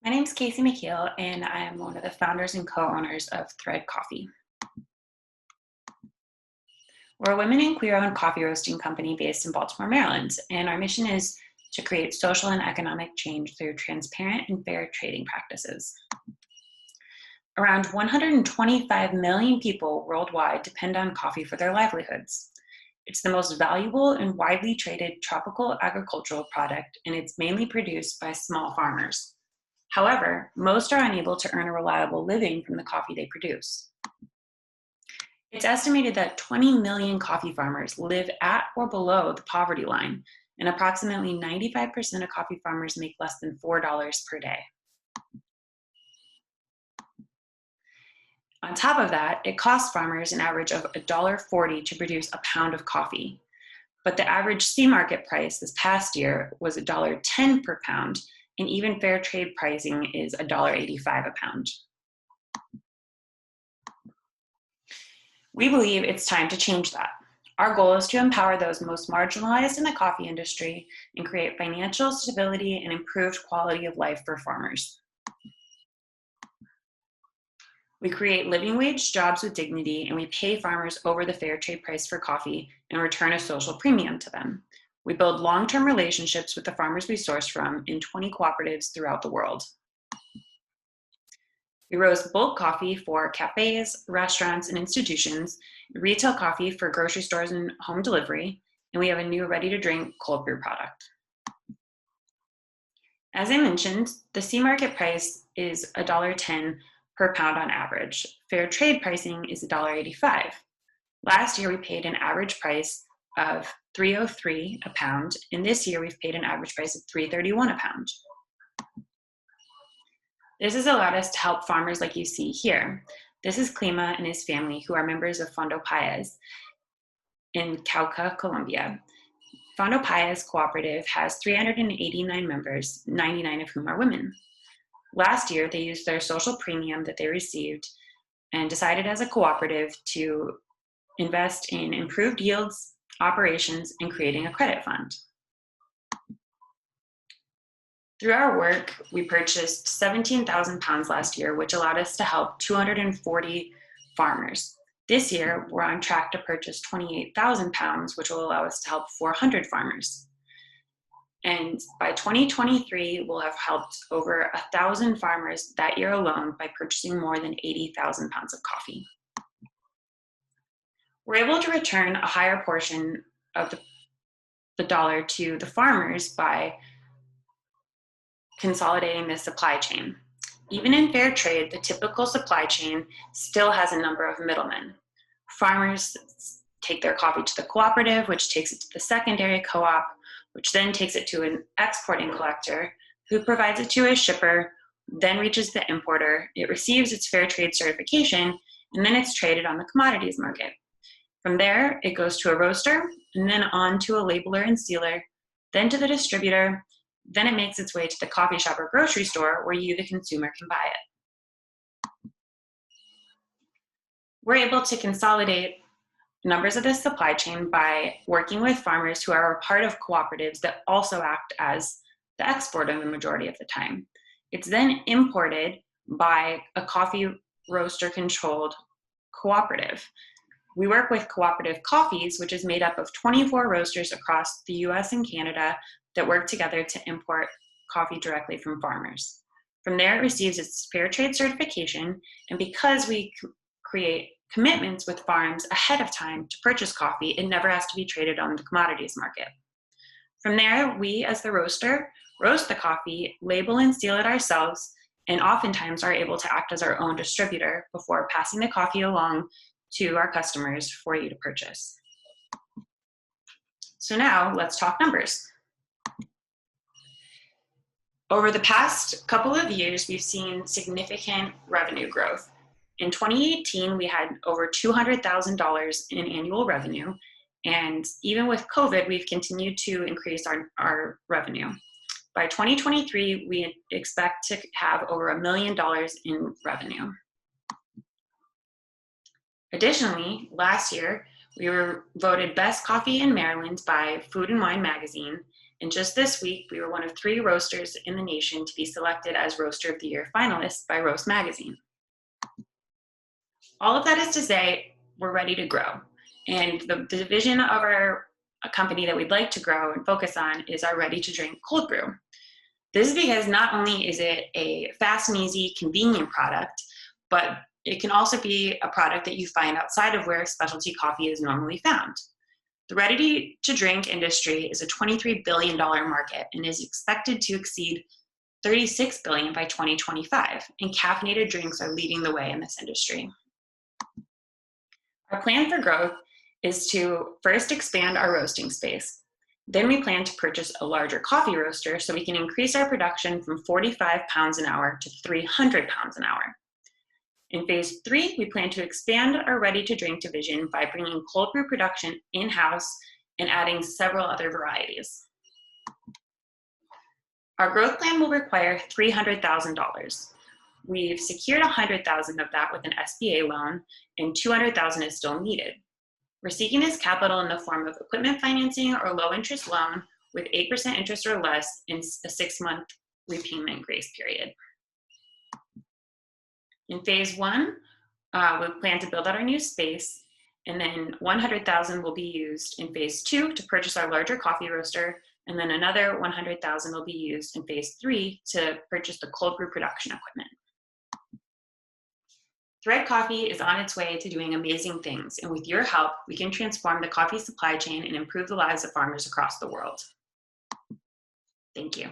My name is Casey McKeel, and I am one of the founders and co-owners of Thread Coffee. We're a women and queer-owned coffee roasting company based in Baltimore, Maryland, and our mission is to create social and economic change through transparent and fair trading practices. Around 125 million people worldwide depend on coffee for their livelihoods. It's the most valuable and widely traded tropical agricultural product, and it's mainly produced by small farmers. However, most are unable to earn a reliable living from the coffee they produce. It's estimated that 20 million coffee farmers live at or below the poverty line, and approximately 95% of coffee farmers make less than $4 per day. On top of that, it costs farmers an average of $1.40 to produce a pound of coffee. But the average C market price this past year was $1.10 per pound, and even fair trade pricing is $1.85 a pound. We believe it's time to change that. Our goal is to empower those most marginalized in the coffee industry and create financial stability and improved quality of life for farmers. We create living wage jobs with dignity, and we pay farmers over the fair trade price for coffee and return a social premium to them. We build long-term relationships with the farmers we source from in 20 cooperatives throughout the world. We roast bulk coffee for cafes, restaurants, and institutions, retail coffee for grocery stores and home delivery, and we have a new ready-to-drink cold brew product. As I mentioned, the C market price is $1.10 per pound on average. Fair trade pricing is $1.85. Last year, we paid an average price of $3.03 a pound, and this year we've paid an average price of $3.31 a pound. This has allowed us to help farmers like you see here. This is Klima and his family, who are members of Fondo Paez in Cauca, Colombia. Fondo Paez Cooperative has 389 members, 99 of whom are women. Last year, they used their social premium that they received and decided as a cooperative to invest in improved yields, operations, and creating a credit fund. Through our work, we purchased 17,000 pounds last year, which allowed us to help 240 farmers. This year, we're on track to purchase 28,000 pounds, which will allow us to help 400 farmers. And by 2023, we'll have helped over 1,000 farmers that year alone by purchasing more than 80,000 pounds of coffee. We're able to return a higher portion of the dollar to the farmers by consolidating the supply chain. Even in fair trade, the typical supply chain still has a number of middlemen. Farmers take their coffee to the cooperative, which takes it to the secondary co-op, which then takes it to an exporting collector, who provides it to a shipper, then reaches the importer. It receives its fair trade certification, and then it's traded on the commodities market. From there, it goes to a roaster, and then on to a labeler and sealer, then to the distributor, then it makes its way to the coffee shop or grocery store where you, the consumer, can buy it. We're able to consolidate numbers of this supply chain by working with farmers who are a part of cooperatives that also act as the exporter the majority of the time. It's then imported by a coffee roaster controlled cooperative. We work with Cooperative Coffees, which is made up of 24 roasters across the US and Canada that work together to import coffee directly from farmers. From there, it receives its fair trade certification, and because we create commitments with farms ahead of time to purchase coffee, it never has to be traded on the commodities market. From there, we, as the roaster, roast the coffee, label and seal it ourselves, and oftentimes are able to act as our own distributor before passing the coffee along to our customers for you to purchase. So now let's talk numbers. Over the past couple of years, we've seen significant revenue growth. In 2018, we had over $200,000 in annual revenue, and even with COVID, we've continued to increase our revenue. By 2023, we expect to have over $1 million in revenue. Additionally, last year, we were voted Best Coffee in Maryland by Food and Wine magazine, And just this week, we were one of 3 roasters in the nation to be selected as Roaster of the Year finalists by Roast Magazine. All of that is to say, we're ready to grow. And the division of our company that we'd like to grow and focus on is our ready-to-drink cold brew. This is because not only is it a fast and easy, convenient product, but it can also be a product that you find outside of where specialty coffee is normally found. The ready-to-drink industry is a $23 billion market and is expected to exceed $36 billion by 2025, and caffeinated drinks are leading the way in this industry. Our plan for growth is to first expand our roasting space. Then we plan to purchase a larger coffee roaster so we can increase our production from 45 pounds an hour to 300 pounds an hour. In phase 3, we plan to expand our ready-to-drink division by bringing cold brew production in-house and adding several other varieties. Our growth plan will require $300,000. We've secured $100,000 of that with an SBA loan, and $200,000 is still needed. We're seeking this capital in the form of equipment financing or low-interest loan with 8% interest or less in a 6-month repayment grace period. In phase 1, we plan to build out our new space, and then $100,000 will be used in phase 2 to purchase our larger coffee roaster, and then another $100,000 will be used in phase 3 to purchase the cold brew production equipment. Thread Coffee is on its way to doing amazing things, and with your help, we can transform the coffee supply chain and improve the lives of farmers across the world. Thank you.